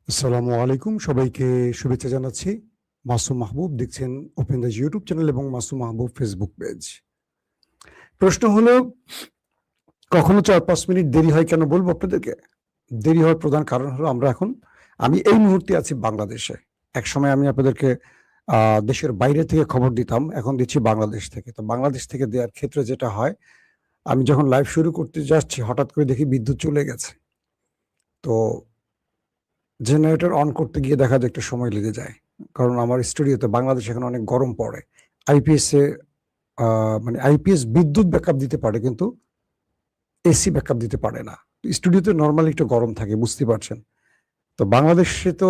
আসসালামু আলাইকুম, সবাইকে শুভেচ্ছা জানাচ্ছি। মাসুম মাহবুব দেখছেন ওপেন দ্য ইউটিউব চ্যানেল এবং মাসুম মাহবুব ফেসবুক পেজ। প্রশ্ন হলো, কখনো 4-5 মিনিট দেরি হয় কেন বলবো আপনাদেরকে। দেরি হওয়ার প্রধান কারণ হলো আমি এই মুহূর্তে আছি বাংলাদেশে। একসময় আমি আপনাদেরকে দেশের বাইরে থেকে খবর দিতাম, এখন দিচ্ছি বাংলাদেশ থেকে। তো বাংলাদেশ থেকে দেওয়ার ক্ষেত্রে যেটা হয়, আমি যখন লাইভ শুরু করতে যাচ্ছি হঠাৎ করে দেখি বিদ্যুৎ চলে গেছে। তো জেনারেটর অন করতে গিয়ে দেখা যায় একটু সময় লেগে যায়। কারণ আমার স্টুডিওতে বাংলাদেশে এখন অনেক গরম পড়ে। আইপিএস এ মানে আইপিএস বিদ্যুৎ ব্যাকআপ দিতে পারে কিন্তু এসি ব্যাকআপ দিতে পারে না। স্টুডিওতে নরমালি একটু গরম থাকে, বুঝতেই পারছেন। তো বাংলাদেশে তো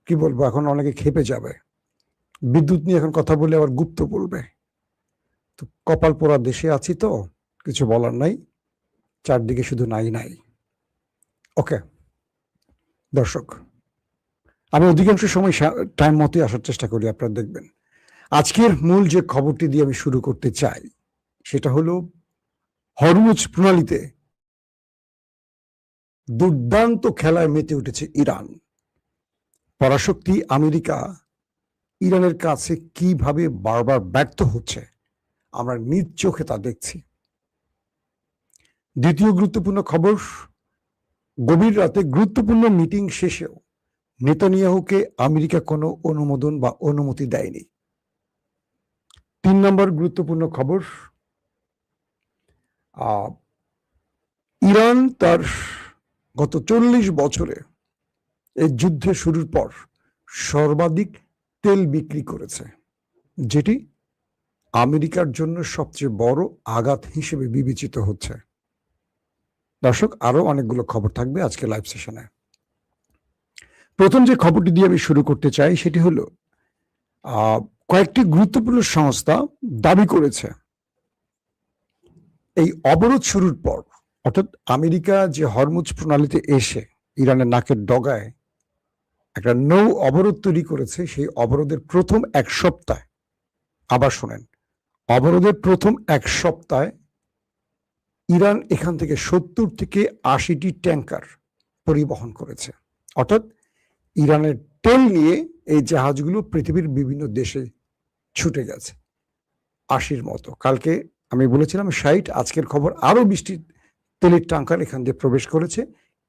কি বলবো, এখন অনেকে ক্ষেপে যাবে। বিদ্যুৎ নিয়ে এখন কথা বলে আবার গুপ্ত বলবে। তো কপাল পোড়া দেশে আছি, তো কিছু বলার নাই। চারদিকে শুধু নাই নাই। ওকে দর্শক, আমি অধিকাংশ সময় টাইম মতোই আসার চেষ্টা করি, আপনারা দেখবেন। আজকের মূল যে খবরটি দিয়ে আমি শুরু করতে চাই সেটা হলো, হরমুজ প্রণালীতে দুর্দান্ত খেলায় মেতে উঠেছে ইরান। পরাশক্তি আমেরিকা ইরানের কাছে কিভাবে বারবার ব্যর্থ হচ্ছে আমরা নিজ চোখে তা দেখছি। দ্বিতীয় গুরুত্বপূর্ণ খবর, গভীর রাতে গুরুত্বপূর্ণ মিটিং শেষেও নেতানিয়াহুকে আমেরিকা কোনো অনুমোদন বা অনুমতি দেয়নি। 3 নম্বর গুরুত্বপূর্ণ খবর, ইরান তার গত 40 বছরে এই যুদ্ধ শুরুর পর সর্বাধিক তেল বিক্রি করেছে, যেটি আমেরিকার জন্য সবচেয়ে বড় আঘাত হিসেবে বিবেচিত হচ্ছে। দর্শক, আরো অনেকগুলো খবর থাকবে আজকে লাইভ সেশনে। প্রথম যে খবরটি দিয়ে আমি শুরু করতে চাই সেটি হলো, কয়েকটি গুরুত্বপূর্ণ সংস্থা দাবি করেছে এই অবরোধ শুরুর পর, অর্থাৎ আমেরিকা যে হরমুজ প্রণালীতে এসে ইরানের নাকের ডগায় একটা নৌ অবরোধ তৈরি করেছে, সেই অবরোধের প্রথম 1 সপ্তাহে, আবার শোনেন, অবরোধের প্রথম 1 সপ্তাহে ইরান এখান থেকে 70 থেকে 80টি ট্যাঙ্কার পরিবহন করেছে। অর্থাৎ ইরানের তেল নিয়ে এই জাহাজগুলো পৃথিবীর বিভিন্ন দেশে ছুটে গেছে 80-র মতো। কালকে আমি বলেছিলাম 60, আজকের খবর আরো 20টি তেলের ট্যাঙ্কার এখান দিয়ে প্রবেশ করেছে।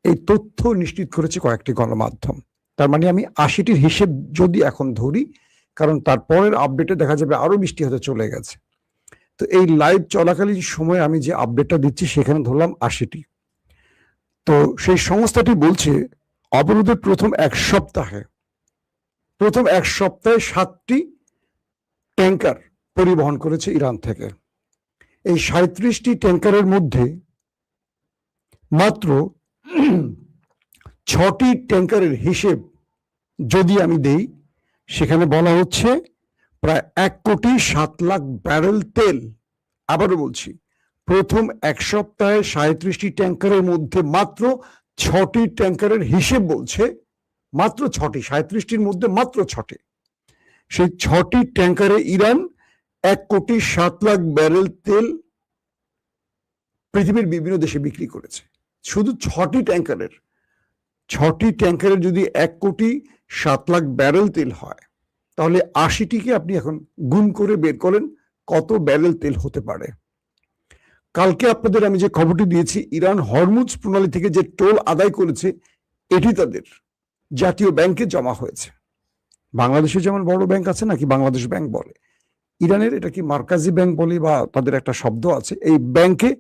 এই তথ্য নিশ্চিত করেছে কয়েকটি গণমাধ্যম। তার মানে আমি 80টির হিসেব যদি এখন ধরি, কারণ তারপরের আপডেটে দেখা যাবে আরো 20টি হতে চলে গেছে। তো এই লাইভ চলাকালীন সময় আমি যে আপডেটটা দিচ্ছি সেখানে ধরলাম 80টি। তো সেই সংস্থাটি বলছে অবরোধের প্রথম 1 সপ্তাহে 7টি ট্যাঙ্কার পরিবহন করেছে ইরান থেকে। এই 37টি ট্যাঙ্কারের মধ্যে মাত্র 6টি ট্যাঙ্কারের হিসেব যদি আমি দেই, সেখানে বলা হচ্ছে প্রায় 1,07,00,000 ব্যারেল তেল। আবারও বলছি, প্রথম 1 সপ্তাহে 37টি ট্যাঙ্কারের মধ্যে মাত্র 6টি ট্যাঙ্কারের হিসেব বলছে, মাত্র 6টি, 37টির মধ্যে মাত্র 6টি। সেই 6টি ট্যাঙ্কারে ইরান 1,07,00,000 ব্যারেল তেল পৃথিবীর বিভিন্ন দেশে বিক্রি করেছে। শুধু 6টি ট্যাঙ্কারের যদি 1,07,00,000 ব্যারেল তেল হয়, তাহলে 80টিকে আপনি এখন গুণ করে বের করেন কত ব্যারেল তেল হতে পারে। কালকে আপনাদের আমি যে খবরটি দিয়েছি, ইরান হরমুজ প্রণালী থেকে যে টোল আদায় করেছে, এটি তাদের জাতীয় ব্যাংকে জমা হয়েছে। বাংলাদেশে যেমন বড় ব্যাংক আছে নাকি বাংলাদেশ ব্যাংক বলে, ইরানের এটা কি মার্কাজি ব্যাংক বলে বা তাদের একটা শব্দ আছে, এই ব্যাংকে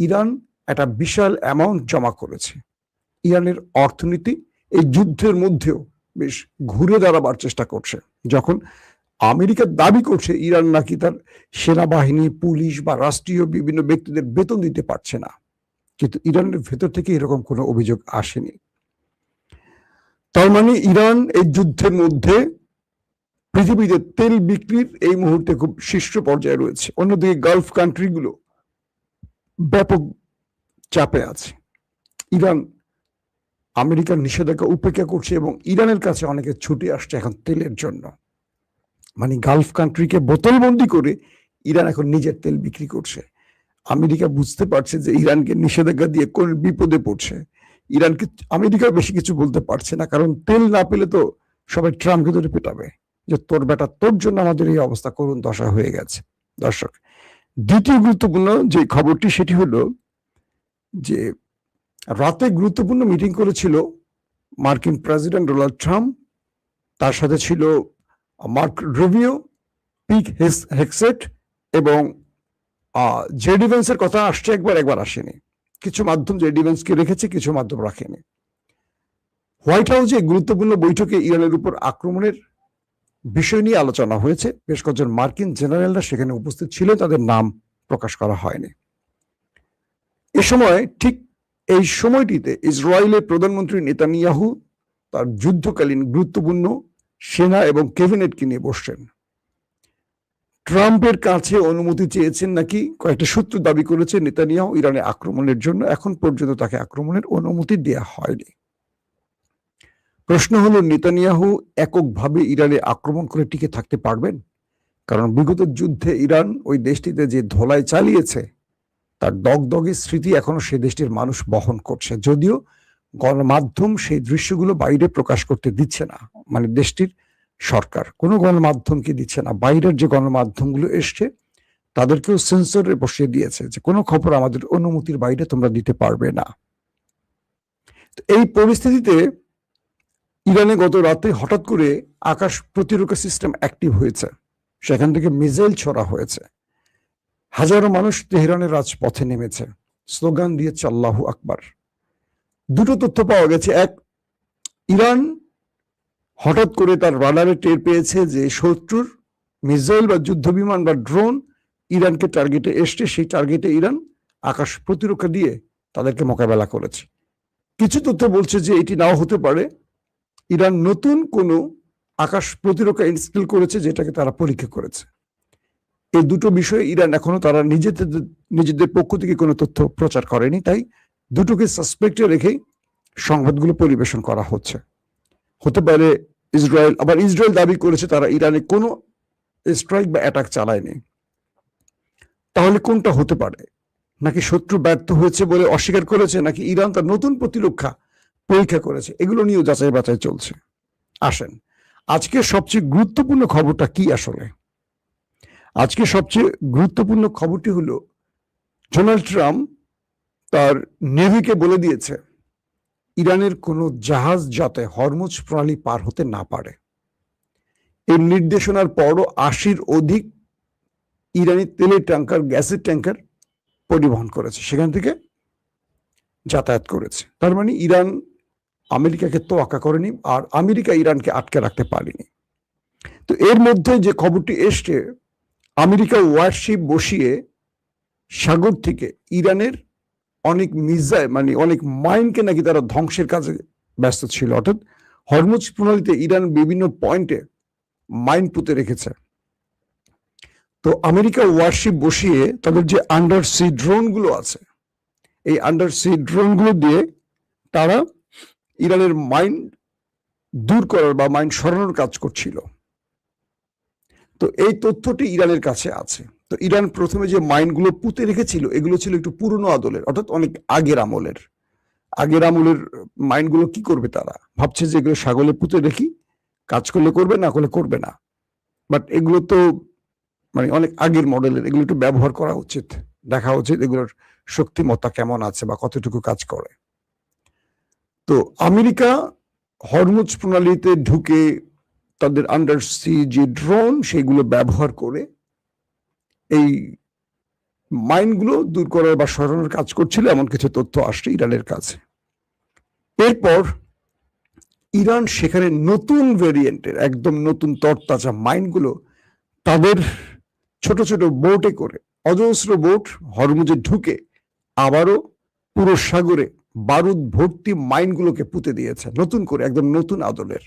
ইরান একটা বিশাল অ্যামাউন্ট জমা করেছে। ইরানের অর্থনীতি এই যুদ্ধের মধ্যেও বেশ ঘুরে দাঁড়াবার চেষ্টা করছে। যখন আমেরিকা দাবি করছে ইরান নাকি তার সেনাবাহিনী, পুলিশ বা রাষ্ট্রীয় বিভিন্ন ব্যক্তিদের বেতন দিতে পারছে না, কিন্তু ইরানের ভেতর থেকে এরকম কোনো অভিযোগ আসেনি। তার মানে ইরান এই যুদ্ধের মধ্যে পৃথিবীতে তেল বিক্রির এই মুহূর্তে খুব শীর্ষ পর্যায়ে রয়েছে। অন্যদিকে গালফ কান্ট্রিগুলো ব্যাপক চাপে আছে। ইরান আমেরিকার নিষেধাজ্ঞা উপেক্ষা করছে এবং ইরানের কাছে অনেকে ছুটে আসছে এখন তেলের জন্য। মানে গালফ কান্ট্রিকে বোতলবন্দি করে ইরান এখন নিজের তেল বিক্রি করছে। আমেরিকা বুঝতে পারছে যে ইরানকে নিষেধাজ্ঞা দিয়ে কোন বিপদে পড়ছে, ইরানকে আমেরিকা বেশি কিছু বলতে পারছে না, কারণ তেল না পেলে তো সবাই ট্রাম্পকে ধরে পেটাবে যে তোর বেটা, তোর জন্য আমাদের এই অবস্থা করুণ দশা হয়ে গেছে। দর্শক, দ্বিতীয় গুরুত্বপূর্ণ যে খবরটি সেটি হলো যে রাতে গুরুত্বপূর্ণ মিটিং করেছিল মার্কিন প্রেসিডেন্ট ডোনাল্ড ট্রাম্প, তার সাথে ছিল মার্ক রুবিও, পিট হেগসেট এবং জেডি ভেন্সের কথা আসছে একবার আসেনি। কিছু মাধ্যম জেডি ভেন্সকে রেখেছে, কিছু মাধ্যম রাখেনি। হোয়াইট হাউসে গুরুত্বপূর্ণ বৈঠকে ইরানের উপর আক্রমণের বিষয় নিয়ে আলোচনা হয়েছে। বেশ কয়েকজন মার্কিন জেনারেলরা সেখানে উপস্থিত ছিল, তাদের নাম প্রকাশ করা হয়নি। এ সময় ঠিক এই সময়টিতে ইসরায়েলের প্রধানমন্ত্রী নেতানিয়াহু তার যুদ্ধকালীন গুরুত্বপূর্ণ সেনা এবং ক্যাবিনেটকে নিয়ে বসছেন। ট্রাম্পের কাছে অনুমতি চেয়েছেন নাকি কয়েকটা সূত্র দাবি করেছে নেতানিয়াহু ইরানে আক্রমণের জন্য। এখন পর্যন্ত তাকে আক্রমণের অনুমতি দেয়া হয়নি। প্রশ্ন হলো, নেতানিয়াহু এককভাবে ইরানে আক্রমণ করে টিকে থাকতে পারবেন? কারণ বিগত যুদ্ধে ইরান ওই দেশটিতে যে ধোলাই চালিয়েছে তার দগদগে স্মৃতি এখনো সেই দেশটির মানুষ বহন করছে, যদিও গণমাধ্যম সেই দৃশ্যগুলো বাইরে প্রকাশ করতে দিচ্ছে না। মানে দেশটির সরকার কোনো গণমাধ্যমকে দিচ্ছে না। বাইরের যে গণমাধ্যমগুলো এসছে তাদেরকেও সেন্সরে বসিয়ে দিয়েছে যে কোনো খবর আমাদের অনুমতির বাইরে তোমরা দিতে পারবে না। এই পরিস্থিতিতে ইরানে গত রাতে হঠাৎ করে আকাশ প্রতিরক্ষা সিস্টেম অ্যাক্টিভ হয়েছে, সেখান থেকে মিসাইল ছোড়া হয়েছে। হাজারো মানুষ তেহরানের রাজপথে নেমেছে, স্লোগান দিয়েছে আল্লাহু আকবার। দুটো তথ্য পাওয়া গেছে। এক, ইরান হঠাৎ করে তার রাডারে টের পেয়েছে যে শত্রুর মিসাইল বা যুদ্ধ বিমান বা ড্রোন ইরানকে টার্গেটে এসছে, সেই টার্গেটে ইরান আকাশ প্রতিরক্ষা দিয়ে তাদেরকে মোকাবেলা করেছে। কিছু তথ্য বলছে যে এটি নাও হতে পারে, ইরান নতুন কোনো আকাশ প্রতিরক্ষা ইনস্টল করেছে যেটাকে তারা পরীক্ষা করেছে। এই দুটো বিষয়ে ইরান এখনো তারা নিজেদের পক্ষ থেকে কোনো তথ্য প্রচার করেনি, তাই দুটোকে সাসপেক্টে রেখেই সংবাদগুলো পরিবেশন করা হচ্ছে। হতে পারে ইসরায়েল, আবার ইসরায়েল দাবি করেছে তারা ইরানে কোনো স্ট্রাইক বা অ্যাটাক চালায়নি। তাহলে কোনটা হতে পারে? নাকি শত্রু ব্যর্থ হয়েছে বলে অস্বীকার করেছে, নাকি ইরান তার নতুন প্রতিরক্ষা পরীক্ষা করেছে? এগুলো নিয়েও যাচাই বাছাই চলছে। আসেন, আজকে সবচেয়ে গুরুত্বপূর্ণ খবরটা কি আসলে? আজকে সবচেয়ে গুরুত্বপূর্ণ খবরটি হলো ডোনাল্ড ট্রাম্প তার নেভিকে বলে দিয়েছে ইরানের কোনো জাহাজ যাতে হরমুজ প্রণালী পার হতে না পারে। এই নির্দেশনার পরও 80-র অধিক ইরানি তেলের ট্যাঙ্কার, গ্যাসের ট্যাঙ্কার পরিবহন করেছে, সেখান থেকে যাতায়াত করেছে। তার মানে ইরান আমেরিকাকে তোয়াক্কা করেনি, আর আমেরিকা ইরানকে আটকে রাখতে পারেনি। তো এর মধ্যে যে খবরটি এসছে, আমেরিকা ওয়ারশিপ বসিয়ে সাগর থেকে ইরানের অনেক মিসাইল মানে অনেক মাইনকে নাকি তারা ধ্বংসের কাজে ব্যস্ত ছিল। অর্থাৎ হরমুজ প্রণালীতে ইরান বিভিন্ন পয়েন্টে মাইন পুঁতে রেখেছে। তো আমেরিকা ওয়ারশিপ বসিয়ে তাদের যে আন্ডার সি ড্রোন গুলো আছে, এই আন্ডার সি ড্রোন গুলো দিয়ে তারা ইরানের মাইন দূর করার বা মাইন সরানোর কাজ করছিল। তো এই তথ্যটি ইরানের কাছে আছে। তো ইরান প্রথমে যে মাইনগুলো পুঁতে রেখেছিল এগুলো ছিল একটু পুরনো আদলের, অর্থাৎ অনেক আগের আমলের মাইনগুলো কি করবে, তারা ভাবছে যে এগুলো সাগরে পুঁতে রেখি, কাজ করলে করবে, না করলে করবে না। বাট এগুলো তো মানে অনেক আগের মডেলের, এগুলো একটু ব্যবহার করা উচিত, দেখা উচিত এগুলোর শক্তিমত্তা কেমন আছে বা কতটুকু কাজ করে। তো আমেরিকা হরমুজ প্রণালীতে ঢুকে তাদের আন্ডার সি যে ড্রোন সেগুলো ব্যবহার করে এই মাইনগুলো দূর করার বা সরানোর কাজ করছিল, এমন কিছু তথ্য আসছে ইরানের কাছে। এরপর ইরান সেখানে নতুন ভেরিয়েন্টের একদম নতুন তরতাজা মাইনগুলো তাদের ছোট ছোট বোটে করে, অজস্র বোট হরমুজে ঢুকে আবারও পুরো সাগরে বারুদ ভর্তি মাইনগুলোকে পুঁতে দিয়েছে নতুন করে, একদম নতুন আদলের।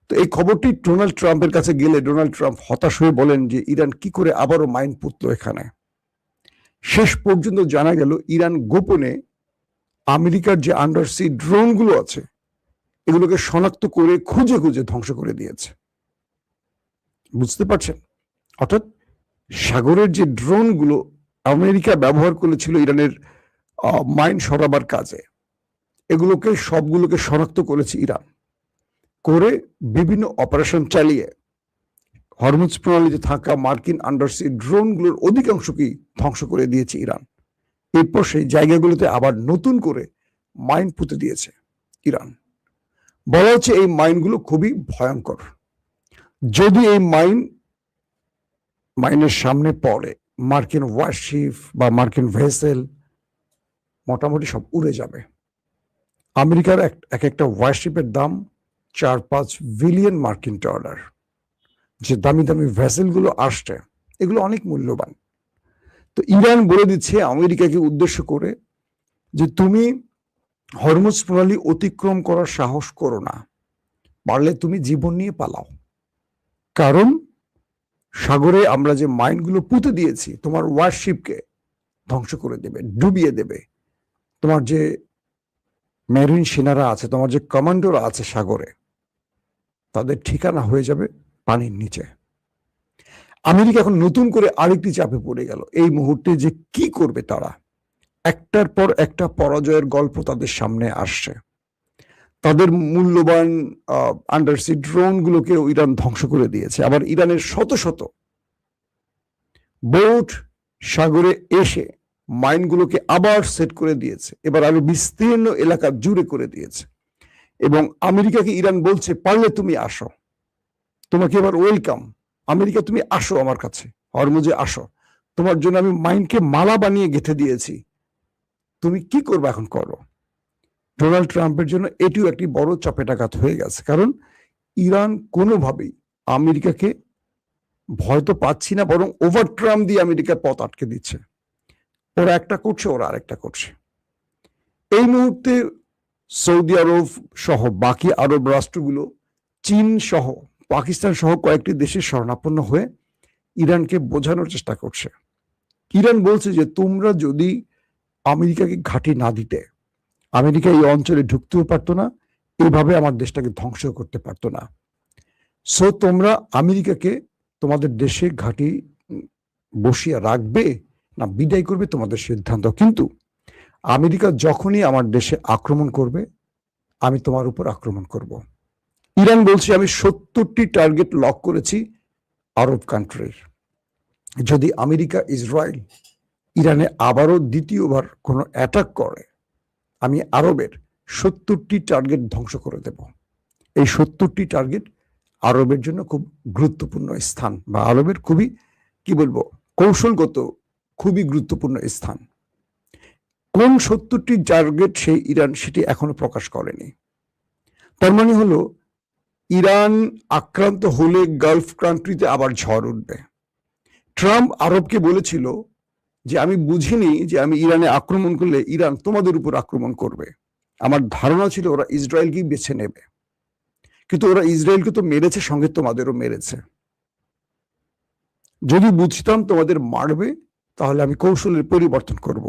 তো এই খবরটি ডোনাল্ড ট্রাম্পের কাছে গেলে ডোনাল্ড ট্রাম্প হতাশ হয়ে বলেন যে ইরান কি করে আবারও মাইন পুঁতলো এখানে। শেষ পর্যন্ত জানা গেল ইরান গোপনে আমেরিকার যে আন্ডার সি ড্রোন গুলো আছে এগুলোকে শনাক্ত করে খুঁজে খুঁজে ধ্বংস করে দিয়েছে। বুঝতে পারছেন? অর্থাৎ সাগরের যে ড্রোন গুলো আমেরিকা ব্যবহার করেছিল ইরানের মাইন সরাবার কাজে, এগুলোকে সবগুলোকে শনাক্ত করেছে ইরান, করে বিভিন্ন অপারেশন চালিয়ে হরমুজ প্রণালীতে থাকা মার্কিন আন্ডারসি ড্রোনগুলোর অধিকাংশকেই ধ্বংস করে দিয়েছে ইরান। এরপর সেই জায়গাগুলোতে আবার নতুন করে মাইন পুঁতে দিয়েছে ইরান। বলা হচ্ছে এই মাইনগুলো খুবই ভয়ঙ্কর। যদি এই মাইনের সামনে পড়ে মার্কিন ওয়ারশিপ বা মার্কিন ভেসেল মোটামুটি সব উড়ে যাবে। আমেরিকার এক একটা ওয়ারশিপের দাম 4-5 বিলিয়ন মার্কিন ডলার। যে দামি দামি ভেসেলগুলো আসছে এগুলো অনেক মূল্যবান। তো ইরান বলে দিচ্ছে আমেরিকাকে উদ্দেশ্য করে যে তুমি হরমুজ প্রণালী অতিক্রম করার সাহস করো না, পারলে তুমি জীবন নিয়ে পালাও। কারণ সাগরে আমরা যে মাইনগুলো পুঁতে দিয়েছি তোমার ওয়ারশিপকে ধ্বংস করে দেবে, ডুবিয়ে দেবে। তোমার যে মেরিন সেনারা আছে, তোমার যে কমান্ডোরা আছে সাগরে, তাদের ঠিকানা হয়ে যাবে পানির নিচে। আমেরিকা এখন নতুন করে আরেকটি চাপে পড়ে গেল। এই মুহূর্তে যে কি করবে তারা, একটার পর একটা পরাজয়ের গল্প তাদের সামনে আসছে। তাদের মূল্যবান আন্ডারসি ড্রোনগুলোকে ইরান ধ্বংস করে দিয়েছে। আবার ইরানের শত শত বোট সাগরে এসে মাইনগুলোকে আবার সেট করে দিয়েছে, এবার আরো বিস্তীর্ণ এলাকা জুড়ে করে দিয়েছে। এবং আমেরিকাকে ইরান বলছে পারলে তুমি আসো, তোমাকে এবার ওয়েলকাম। আমেরিকা তুমি আসো আমার কাছে, হরমুজে আসো, তোমার জন্য আমি মাইনকে মালা বানিয়ে গেঁথে দিয়েছি, তুমি কি করবে এখন করো। ডোনাল্ড ট্রাম্পের জন্য এটিও একটি বড় চাপেটাঘাত হয়ে গেছে। কারণ ইরান কোনোভাবেই আমেরিকাকে ভয় তো পাচ্ছি না, বরং ওভার ট্রাম্প দিয়ে আমেরিকার পথ আটকে দিচ্ছে। ওরা একটা করছে, ওরা আরেকটা করছে। এই মুহূর্তে সৌদি আরব সহ বাকি আরব রাষ্ট্রগুলো, চীন সহ পাকিস্তান সহ কয়েকটি দেশের শরণাপন্ন হয়ে ইরানকে বোঝানোর চেষ্টা করছে। ইরান বলছে যে তোমরা যদি আমেরিকাকে ঘাঁটি না দিতে, আমেরিকা এই অঞ্চলে ঢুকতেও পারতো না, এইভাবে আমার দেশটাকে ধ্বংস করতে পারতো না। সো তোমরা আমেরিকাকে তোমাদের দেশে ঘাঁটি বসিয়ে রাখবে না বিদায় করবে তোমাদের সিদ্ধান্ত, কিন্তু আমেরিকা যখনই আমার দেশে আক্রমণ করবে আমি তোমার উপর আক্রমণ করব। ইরান বলছে আমি 70টি টার্গেট লক করেছি আরব কান্ট্রির। যদি আমেরিকা ইসরায়েল ইরানে আবারও দ্বিতীয়বার কোনো অ্যাটাক করে, আমি আরবের 70টি টার্গেট ধ্বংস করে দেব। এই 70টি টার্গেট আরবের জন্য খুব গুরুত্বপূর্ণ স্থান, বা আরবের খুবই কি বলবো কৌশলগত খুবই গুরুত্বপূর্ণ স্থান। কোন 70টি টার্গেট সেই ইরান সেটি এখনো প্রকাশ করেনি। তার মানে হলো ইরান আক্রান্ত হলে গালফ কান্ট্রিতে আবার ঝড় উঠবে। ট্রাম্প আরবকে বলেছিল যে আমি বুঝিনি যে আমি ইরানে আক্রমণ করলে ইরান তোমাদের উপর আক্রমণ করবে, আমার ধারণা ছিল ওরা ইসরায়েলকেই বেছে নেবে, কিন্তু ওরা ইসরায়েলকে তো মেরেছে, সঙ্গে তোমাদেরও মেরেছে। যদি বুঝতাম তোমাদের মারবে তাহলে আমি কৌশলের পরিবর্তন করব।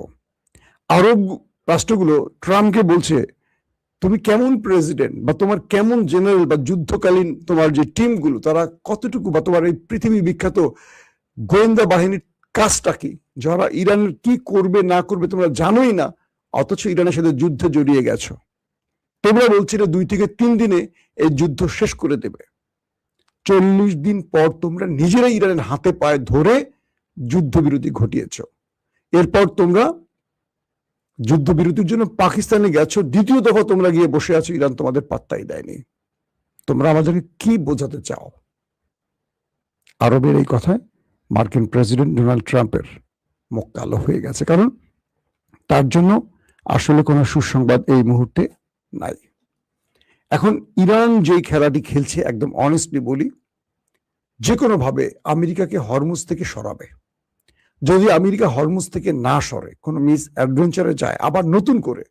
আরব রাষ্ট্রগুলো ট্রাম্পকে বলছে তুমি কেমন প্রেসিডেন্ট, বা তোমার কেমন জেনারেল বা যুদ্ধকালীন তোমার যে টিমগুলো তারা কতটুকু, বা তোমার এই পৃথিবী বিখ্যাত গোয়েন্দা বাহিনীর কাজটা কি, যারা ইরানের কি করবে না করবে তোমরা জানোই না, অথচ ইরানের সাথে যুদ্ধে জড়িয়ে গেছো। তোমরা বলছিলে 2 থেকে 3 দিনে এই যুদ্ধ শেষ করে দেবে। 40 দিন পর তোমরা নিজেরাই ইরানের হাতে পায়ে ধরে যুদ্ধবিরতি ঘটিয়েছ। এরপর তোমরা যুদ্ধবিরতির জন্য পাকিস্তানে গেছো, দ্বিতীয় দফা তোমরা গিয়ে বসে আছো, ইরান তোমাদের পাত্তাই দেয়নি। তোমরা আমাদেরকে কি বোঝাতে চাও? আরবের এই কথায় মার্কিন প্রেসিডেন্ট ডোনাল্ড ট্রাম্পের মুখ কালো হয়ে গেছে, কারণ তার জন্য আসলে কোনো সুসংবাদ এই মুহূর্তে নাই। এখন ইরান যেই খেলাটি খেলছে, একদম অনেস্টলি বলি, যে কোনো ভাবে আমেরিকাকে হরমুজ থেকে সরাবে। যদি আমেরিকা হরমুজ থেকে না সরে, কোনো মিস অ্যাডভেঞ্চারে যায়, আবার নতুন করে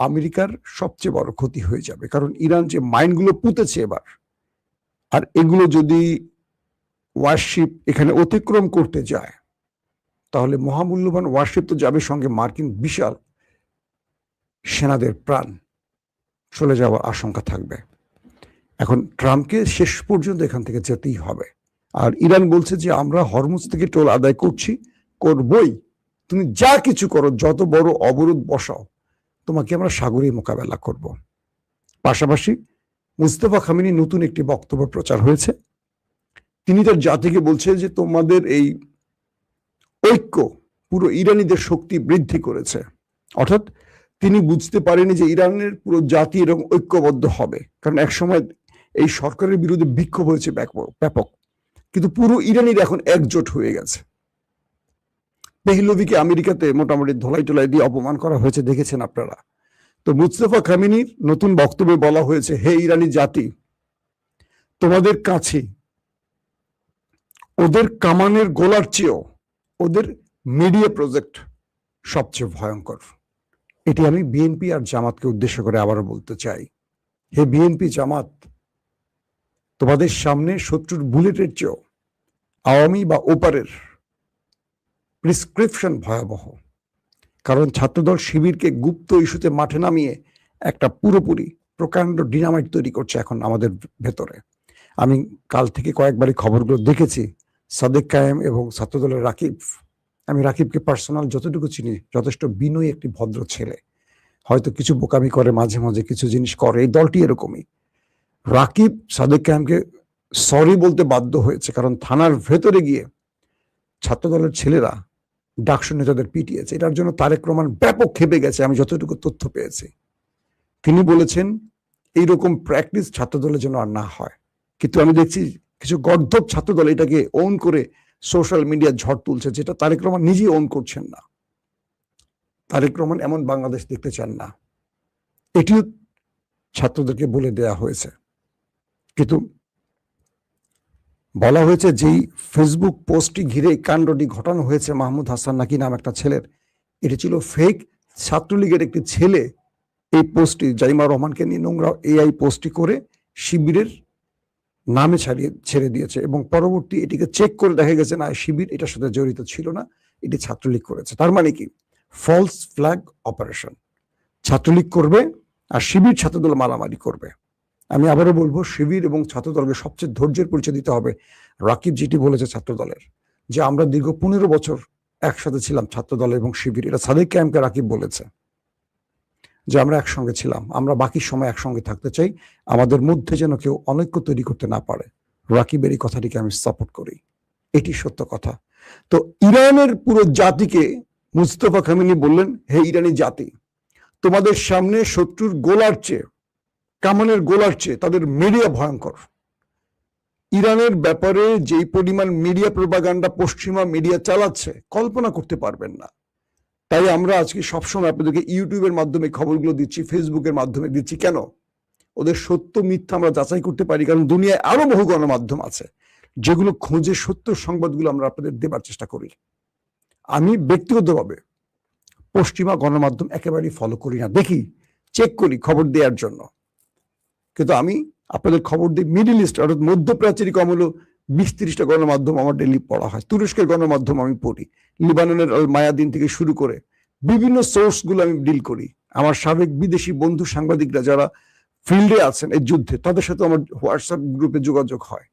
আমেরিকার সবচেয়ে বড় ক্ষতি হয়ে যাবে। কারণ ইরান যে মাইনগুলো পুঁতেছে এবার, আর এগুলো যদি ওয়ারশিপ এখানে অতিক্রম করতে যায়, তাহলে মহামূল্যবান ওয়ারশিপ তো যাবে, সঙ্গে মার্কিন বিশাল সেনাদের প্রাণ চলে যাওয়ার আশঙ্কা থাকবে। এখন ট্রাম্পকে শেষ পর্যন্ত এখান থেকে যেতেই হবে। আর ইরান বলছে যে আমরা হরমুজ থেকে টোল আদায় করছি, করবই, তুমি যা কিছু করো, যত বড় অবরোধ বসাও, তোমাকে আমরা সাগরে মোকাবেলা করব। পাশাপাশি মুস্তফা খামেনি নতুন একটি বক্তব্য প্রচার হয়েছে। তিনি তার জাতিকে বলছে যে তোমাদের এই ঐক্য পুরো ইরানিদের শক্তি বৃদ্ধি করেছে। অর্থাৎ তিনি বুঝতে পারেনি যে ইরানের পুরো জাতি এরকম ঐক্যবদ্ধ হবে, কারণ একসময় এই সরকারের বিরুদ্ধে বিক্ষোভ হয়েছে ব্যাপক, কিন্তু পুরো ইরানির এখন একজোট হয়ে গেছে। পেহলভিকে আমেরিকাতে মোটামুটি ধোলাই টোলাই দিয়ে অপমান করা হয়েছে, দেখেছেন আপনারা। তো মুস্তফা খামেনির নতুন বক্তব্যে বলা হয়েছে, হে ইরানি জাতি, তোমাদের কাছে ওদের কামানের গোলার চেয়েও ওদের মিডিয়া প্রজেক্ট সবচেয়ে ভয়ঙ্কর। এটি আমি বিএনপি আর জামাতকে উদ্দেশ্য করে আবারও বলতে চাই। হে বিএনপি জামাত, তোমাদের সামনে শত্রুর বুলেটের চেয়েও আওয়ামী বা ওপারের প্রিসক্রিপশন ভয়াবহ। কারণ ছাত্রদল শিবিরকে গুপ্ত ইস্যুতে মাঠে নামিয়ে একটা পুরোপুরি প্রকাণ্ড ডিনামাইট তৈরি করছে এখন আমাদের ভেতরে। আমি কাল থেকে কয়েকবারই খবরগুলো দেখেছি। সাদেক কায়েম এবং ছাত্রদলের রাকিব, আমি রাকিবকে পার্সোনাল যতটুকু চিনি, যথেষ্ট বিনয়ী একটি ভদ্র ছেলে, হয়তো কিছু বোকামি করে মাঝে মাঝে, কিছু জিনিস করে, এই দলটি এরকমই। রাকিব সাদেক কায়েমকে সরি বলতে বাধ্য হয়েছে, কারণ থানার ভেতরে গিয়ে ছাত্রদলের ছেলেরা ডাকসু নেতাদের পিটিয়েছে। এটার জন্য তারেক রহমান ব্যাপক ক্ষেপে গেছে, আমি যতটুকু তথ্য পেয়েছি। তিনি বলেছেন এইরকম প্র্যাকটিস ছাত্রদলের জন্য আর না হয়। কিন্তু আমি দেখছি কিছু গর্ধব ছাত্রদল এটাকে ওন করে সোশ্যাল মিডিয়া ঝড় তুলছে, যেটা তারেক রহমান নিজেই ওন করছেন না। তারেক রহমান এমন বাংলাদেশ দেখতে চান না, এটিও ছাত্রদেরকে বলে দেয়া হয়েছে। কিন্তু বলা হয়েছে যেই ফেসবুক পোস্টটি ঘিরে কাণ্ডটি ঘটানো হয়েছে মাহমুদ হাসান নাকি নাম একটা ছেলের, এটি ছিল ফেক। ছাত্রলীগের একটি ছেলে এই পোস্টটি, জাইমা রহমানকে নিয়ে নোংরা এআই পোস্টটি করে শিবিরের নামে ছেড়ে দিয়েছে, এবং পরবর্তী এটিকে চেক করে দেখা গেছে না, শিবির এটার সাথে জড়িত ছিল না, এটি ছাত্রলীগ করেছে। তার মানে কি, ফলস ফ্ল্যাগ অপারেশন। ছাত্রলীগ করবে আর শিবির ছাত্রদল মারামারি করবে। আমি আবারও বলবো, শিবির এবং ছাত্রদলকে সবচেয়ে ধৈর্যের পরিচয় দিতে হবে। রাকিব যেটি বলেছে ছাত্রদলের, যে আমরা দীর্ঘ 15 বছর একসাথে ছিলাম ছাত্রদল এবং শিবির, এটা সাদেক কায়েমকে রাকিব বলেছে যে আমরা একসঙ্গে ছিলাম, আমরা বাকি সময় একসঙ্গে থাকতে চাই, আমাদের মধ্যে যেন কেউ অনৈক্য তৈরি করতে না পারে। রাকিবের এই কথাটিকে আমি সাপোর্ট করি, এটি সত্য কথা। তো ইরানের পুরো জাতিকে মুস্তফা খামেনি বললেন, হে ইরানি জাতি, তোমাদের সামনে শত্রুর গোলার চেয়ে, কামানের গোলার চেয়ে তাদের মিডিয়া ভয়ঙ্কর। ইরানের ব্যাপারে যেই পরিমাণ মিডিয়া প্রোপাগান্ডা পশ্চিমা মিডিয়া চালাচ্ছে কল্পনা করতে পারবেন না। তাই আমরা আজকে সবসময় আপনাদেরকে ইউটিউবের মাধ্যমে খবরগুলো দিচ্ছি, ফেসবুকের মাধ্যমে দিচ্ছি। কেন? ওদের সত্য মিথ্যা আমরা যাচাই করতে পারি, কারণ দুনিয়ায় আরো বহু গণমাধ্যম আছে যেগুলো খোঁজে সত্য সংবাদগুলো আমরা আপনাদের দেবার চেষ্টা করি। আমি ব্যক্তিগতভাবে পশ্চিমা গণমাধ্যম একেবারেই ফলো করি না, দেখি, চেক করি খবর দেওয়ার জন্য, কিন্তু আমি আপনাদের খবর দিই মিডল ইস্ট অর্থাৎ মধ্যপ্রাচ্যের কম হলো 20-30টা গণমাধ্যম আমার ডেইলি পড়া হয়। তুরস্কের গণমাধ্যম আমি পড়ি, লিবাননের মায়াদিন থেকে শুরু করে বিভিন্ন সোর্স গুলো আমি ডিল করি। আমার সাবেক বিদেশি বন্ধু সাংবাদিকরা যারা ফিল্ডে আছেন এই যুদ্ধে, তাদের সাথে আমার হোয়াটসঅ্যাপ গ্রুপে যোগাযোগ হয়,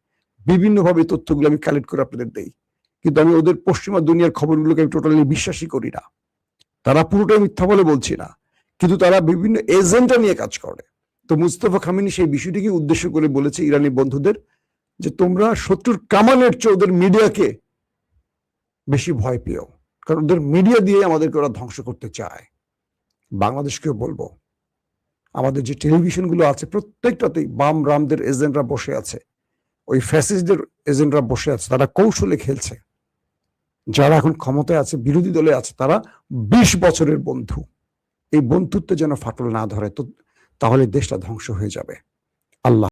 বিভিন্নভাবে তথ্যগুলো আমি কালেক্ট করে আপনাদের দেই। কিন্তু আমি ওদের পশ্চিমা দুনিয়ার খবরগুলোকে আমি টোটালি বিশ্বাসই করি না। তারা পুরোটাই মিথ্যা বলে বলছি না, কিন্তু তারা বিভিন্ন এজেন্ডা নিয়ে কাজ করে। তো মুস্তফা খামেনি সেই বিষয়টিকে উদ্দেশ্য করে বলেছে ইরানি বন্ধুদের যে তোমরা শত্রুর কামানের চেয়ে ওদের মিডিয়াকে বেশি ভয় পেও, কারণ ওদের মিডিয়া দিয়ে আমাদেরকে ওরা ধ্বংস করতে চায়। বাংলাদেশকেও বলবো, আমাদের যে টেলিভিশনগুলো আছে প্রত্যেকটাতেই বাম রামদের এজেন্টরা বসে আছে, ওই ফ্যাসিস্টদের এজেন্টরা বসে আছে, তারা কৌশলে খেলছে। যারা এখন ক্ষমতায় আছে, বিরোধী দলে আছে, তারা 20 বছরের বন্ধু। এই বন্ধুত্বে যেন ফাটল না ধরে, তো তাহলে দেশটা ধ্বংস হয়ে যাবে। আল্লাহ